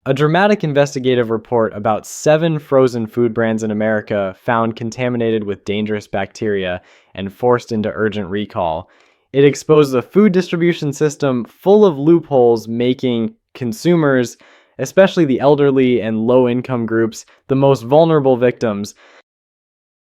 A dramatic investigative report about 7 frozen food brands in America found contaminated with dangerous bacteria and forced into urgent recall. It exposed a food distribution system full of loopholes, making consumers, especially the elderly and low-income groups, the most vulnerable victims.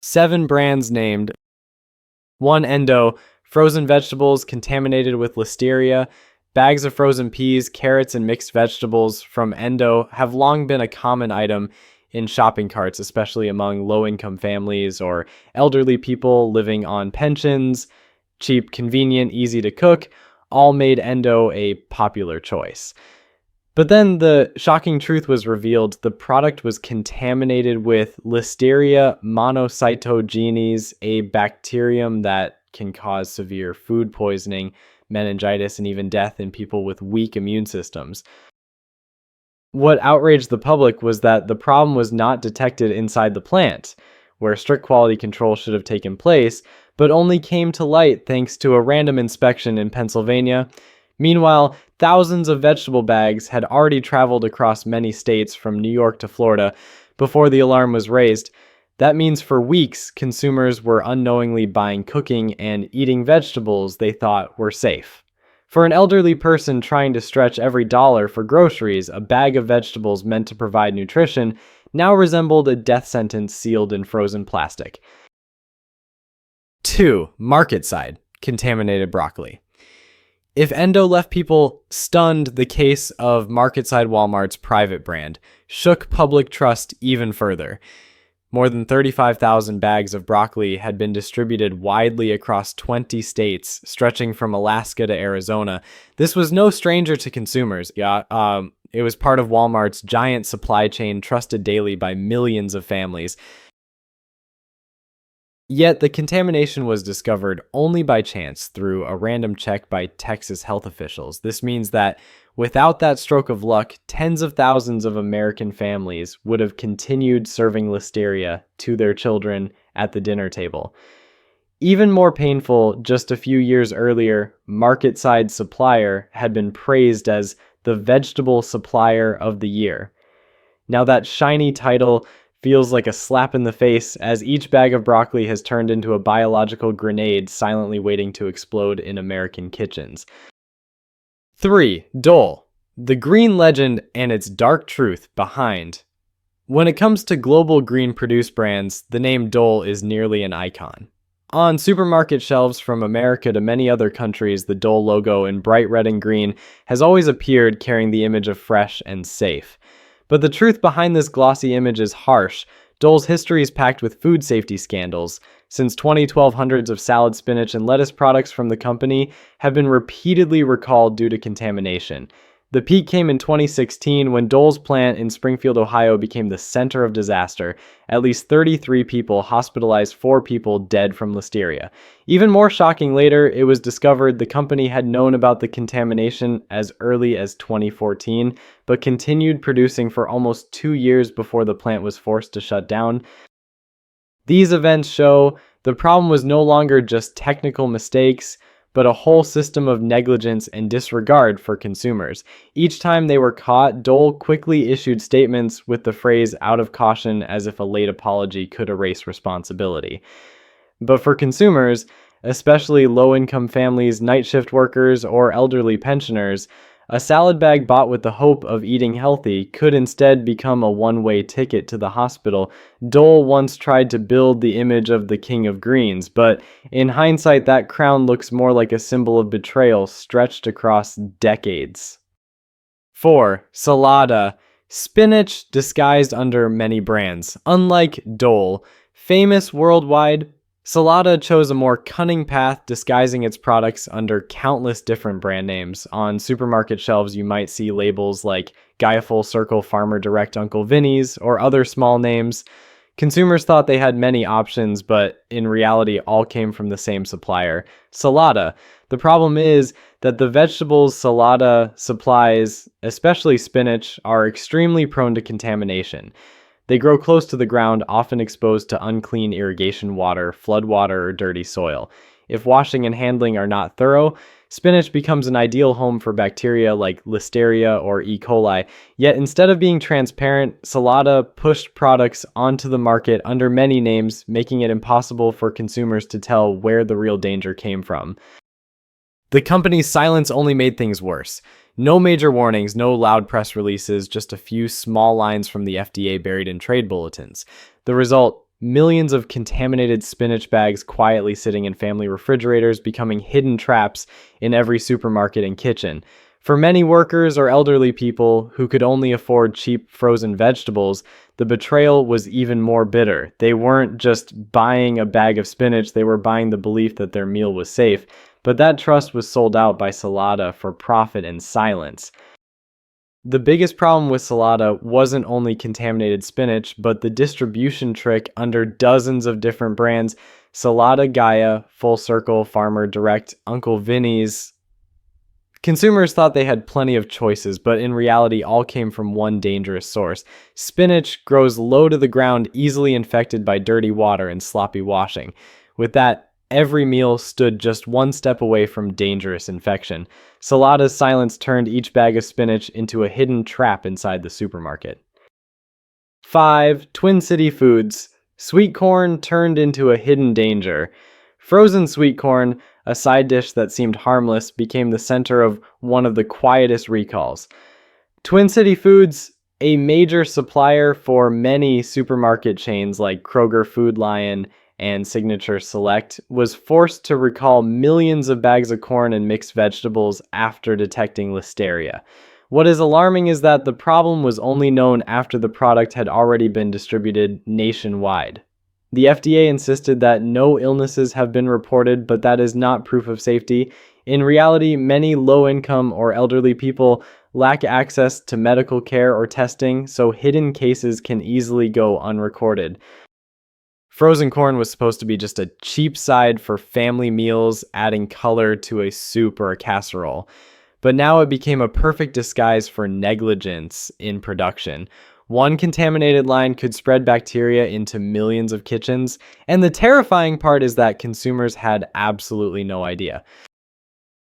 7 brands named: 1. Endo, frozen vegetables contaminated with listeria. Bags of frozen peas, carrots, and mixed vegetables from Endo have long been a common item in shopping carts, especially among low-income families or elderly people living on pensions. Cheap, convenient, easy to cook, all made Endo a popular choice. But then the shocking truth was revealed. The product was contaminated with Listeria monocytogenes, a bacterium that can cause severe food poisoning, meningitis, and even death in people with weak immune systems. What outraged the public was that the problem was not detected inside the plant, where strict quality control should have taken place, but only came to light thanks to a random inspection in Pennsylvania. Meanwhile, thousands of vegetable bags had already traveled across many states from New York to Florida before the alarm was raised. That means for weeks, consumers were unknowingly buying cooking and eating vegetables they thought were safe. For an elderly person trying to stretch every dollar for groceries, a bag of vegetables meant to provide nutrition now resembled a death sentence sealed in frozen plastic. 2. Market side, contaminated broccoli. If Endo left people stunned, the case of Market Side Walmart's private brand shook public trust even further. More than 35,000 bags of broccoli had been distributed widely across 20 states, stretching from Alaska to Arizona. This was no stranger to consumers. It was part of Walmart's giant supply chain, trusted daily by millions of families. Yet the contamination was discovered only by chance through a random check by Texas health officials. This means that without that stroke of luck, tens of thousands of American families would have continued serving listeria to their children at the dinner table. Even more painful, just a few years earlier, Market Side Supplier had been praised as the Vegetable Supplier of the Year. Now that shiny title feels like a slap in the face, as each bag of broccoli has turned into a biological grenade silently waiting to explode in American kitchens. 3. Dole, the green legend and its dark truth behind. When it comes to global green produce brands, the name Dole is nearly an icon. On supermarket shelves from America to many other countries, the Dole logo in bright red and green has always appeared, carrying the image of fresh and safe. But the truth behind this glossy image is harsh. Dole's history is packed with food safety scandals. Since 2012, hundreds of salad, spinach, and lettuce products from the company have been repeatedly recalled due to contamination. The peak came in 2016 when Dole's plant in Springfield, Ohio became the center of disaster. At least 33 people hospitalized, 4 people dead from listeria. Even more shocking, later, it was discovered the company had known about the contamination as early as 2014, but continued producing for almost 2 years before the plant was forced to shut down. These events show the problem was no longer just technical mistakes, but a whole system of negligence and disregard for consumers. Each time they were caught, Dole quickly issued statements with the phrase "out of caution," as if a late apology could erase responsibility. But for consumers, especially low-income families, night shift workers, or elderly pensioners, a salad bag bought with the hope of eating healthy could instead become a one-way ticket to the hospital. Dole once tried to build the image of the king of greens, but in hindsight, that crown looks more like a symbol of betrayal stretched across decades. 4. Salada, spinach disguised under many brands. Unlike Dole, famous worldwide, Salada chose a more cunning path, disguising its products under countless different brand names. On supermarket shelves, you might see labels like Gaia Full Circle, Farmer Direct, Uncle Vinny's, or other small names. Consumers thought they had many options, but in reality, all came from the same supplier, Salada. The problem is that the vegetables Salada supplies, especially spinach, are extremely prone to contamination. They grow close to the ground, often exposed to unclean irrigation water, flood water, or dirty soil. If washing and handling are not thorough, Spinach becomes an ideal home for bacteria like Listeria or E. coli. Yet instead of being transparent, Salata pushed products onto the market under many names, making it impossible for consumers to tell where the real danger came from. The company's silence only made things worse. No major warnings, no loud press releases, just a few small lines from the FDA buried in trade bulletins. The result: millions of contaminated spinach bags quietly sitting in family refrigerators, becoming hidden traps in every supermarket and kitchen. For many workers or elderly people who could only afford cheap frozen vegetables, the betrayal was even more bitter. They weren't just buying a bag of spinach, they were buying the belief that their meal was safe. But that trust was sold out by Salata for profit and silence. The biggest problem with Salata wasn't only contaminated spinach, but the distribution trick under dozens of different brands: Salata, Gaia, Full Circle, Farmer Direct, Uncle Vinny's. Consumers thought they had plenty of choices, but in reality all came from one dangerous source. Spinach grows low to the ground, easily infected by dirty water and sloppy washing. With that, every meal stood just one step away from dangerous infection. Salata's silence turned each bag of spinach into a hidden trap inside the supermarket. 5. Twin City Foods. Sweet corn turned into a hidden danger. Frozen sweet corn, a side dish that seemed harmless, became the center of one of the quietest recalls. Twin City Foods, a major supplier for many supermarket chains like Kroger, Food Lion, and Signature Select, was forced to recall millions of bags of corn and mixed vegetables after detecting Listeria. What is alarming is that the problem was only known after the product had already been distributed nationwide. The FDA insisted that no illnesses have been reported, but that is not proof of safety. In reality, many low-income or elderly people lack access to medical care or testing, so hidden cases can easily go unrecorded. Frozen corn was supposed to be just a cheap side for family meals, adding color to a soup or a casserole. But now it became a perfect disguise for negligence in production. One contaminated line could spread bacteria into millions of kitchens, and the terrifying part is that consumers had absolutely no idea.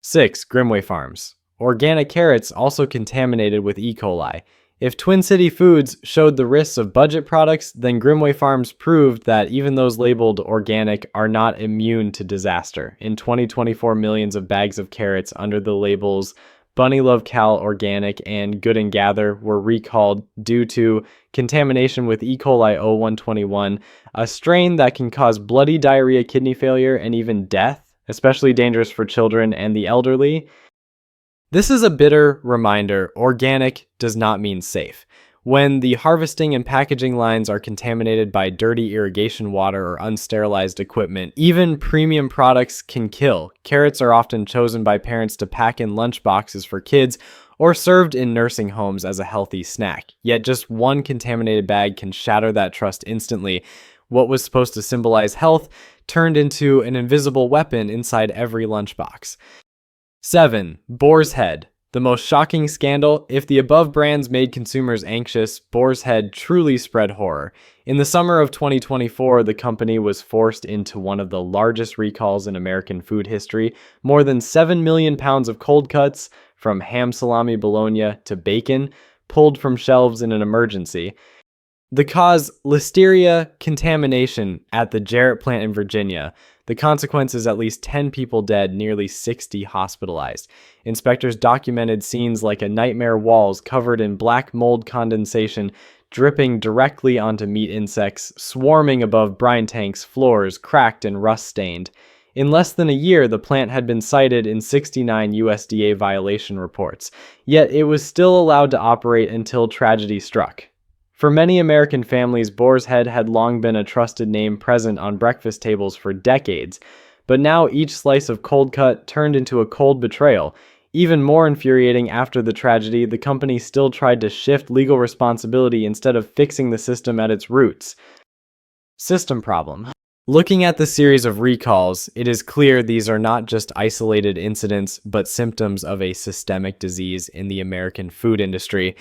6. Grimway Farms. Organic carrots also contaminated with E. coli. If Twin City Foods showed the risks of budget products, then Grimway Farms proved that even those labeled organic are not immune to disaster. In 2024, millions of bags of carrots under the labels Bunny Love Cal Organic and Good and Gather were recalled due to contamination with E. coli O121, a strain that can cause bloody diarrhea, kidney failure, and even death, especially dangerous for children and the elderly. This is a bitter reminder: organic does not mean safe. When the harvesting and packaging lines are contaminated by dirty irrigation water or unsterilized equipment, even premium products can kill. Carrots are often chosen by parents to pack in lunch boxes for kids or served in nursing homes as a healthy snack. Yet just one contaminated bag can shatter that trust instantly. What was supposed to symbolize health turned into an invisible weapon inside every lunchbox. 7. Boar's Head. The most shocking scandal. If the above brands made consumers anxious, Boar's Head truly spread horror. In the summer of 2024, the company was forced into one of the largest recalls in American food history. More than 7 million pounds of cold cuts, from ham, salami, bologna to bacon, pulled from shelves in an emergency. The cause: Listeria contamination at the Jarrett plant in Virginia. The consequences: at least 10 people dead, nearly 60 hospitalized. Inspectors documented scenes like a nightmare: walls covered in black mold condensation dripping directly onto meat insects, swarming above brine tanks, floors cracked and rust-stained. In less than a year, the plant had been cited in 69 USDA violation reports, yet it was still allowed to operate until tragedy struck. For many American families, Boar's Head had long been a trusted name present on breakfast tables for decades, but now each slice of cold cut turned into a cold betrayal. Even more infuriating, after the tragedy, the company still tried to shift legal responsibility instead of fixing the system at its roots. System problem. Looking at the series of recalls, it is clear these are not just isolated incidents, but symptoms of a systemic disease in the American food industry.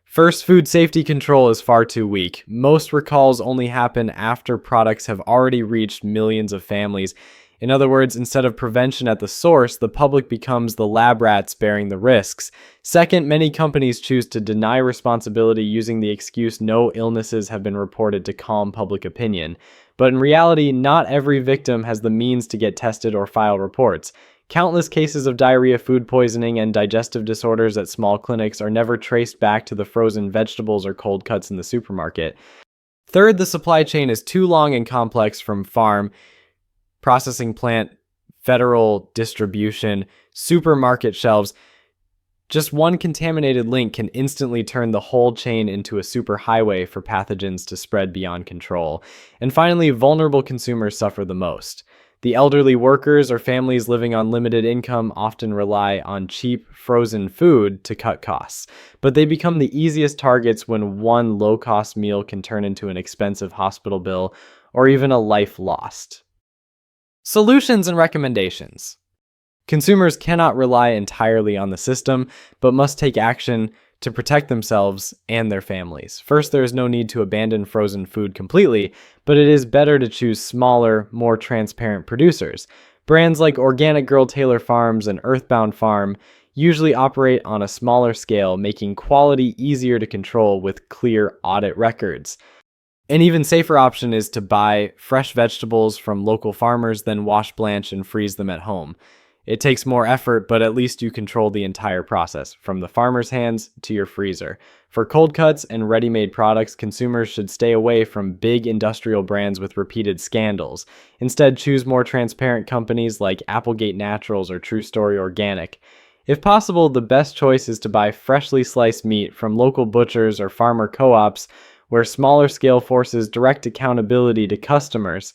First, food safety control is far too weak. Most recalls only happen after products have already reached millions of families. In other words, instead of prevention at the source, the public becomes the lab rats bearing the risks. Second, many companies choose to deny responsibility using the excuse no illnesses have been reported to calm public opinion. But in reality, not every victim has the means to get tested or file reports. Countless cases of diarrhea, food poisoning, and digestive disorders at small clinics are never traced back to the frozen vegetables or cold cuts in the supermarket. Third, the supply chain is too long and complex from farm, processing plant, federal distribution, supermarket shelves. Just one contaminated link can instantly turn the whole chain into a superhighway for pathogens to spread beyond control. And finally, vulnerable consumers suffer the most. The elderly, workers, or families living on limited income often rely on cheap, frozen food to cut costs, but they become the easiest targets when one low-cost meal can turn into an expensive hospital bill or even a life lost. Solutions and recommendations. Consumers cannot rely entirely on the system, but must take action to protect themselves and their families. First, there is no need to abandon frozen food completely, but it is better to choose smaller, more transparent producers. Brands like Organic Girl Taylor Farms and Earthbound Farm usually operate on a smaller scale, making quality easier to control with clear audit records. An even safer option is to buy fresh vegetables from local farmers, then wash, blanch, and freeze them at home. It takes more effort, but at least you control the entire process, from the farmer's hands to your freezer. For cold cuts and ready-made products, consumers should stay away from big industrial brands with repeated scandals. Instead, choose more transparent companies like Applegate Naturals or True Story Organic. If possible, the best choice is to buy freshly sliced meat from local butchers or farmer co-ops, where smaller scale forces direct accountability to customers.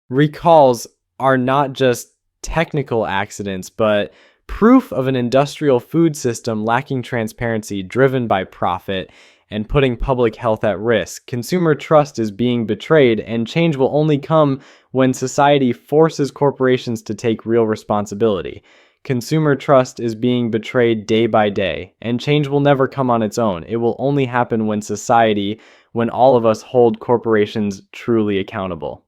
Recalls are not just technical accidents, but proof of an industrial food system lacking transparency, driven by profit, and putting public health at risk. Consumer trust is being betrayed, and change will only come when society forces corporations to take real responsibility. Consumer trust is being betrayed day by day, and change will never come on its own. It will only happen when all of us hold corporations truly accountable.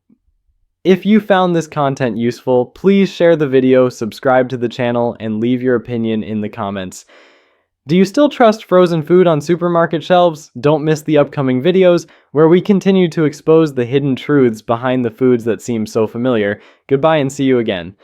If you found this content useful, please share the video, subscribe to the channel, and leave your opinion in the comments. Do you still trust frozen food on supermarket shelves? Don't miss the upcoming videos, where we continue to expose the hidden truths behind the foods that seem so familiar. Goodbye and see you again.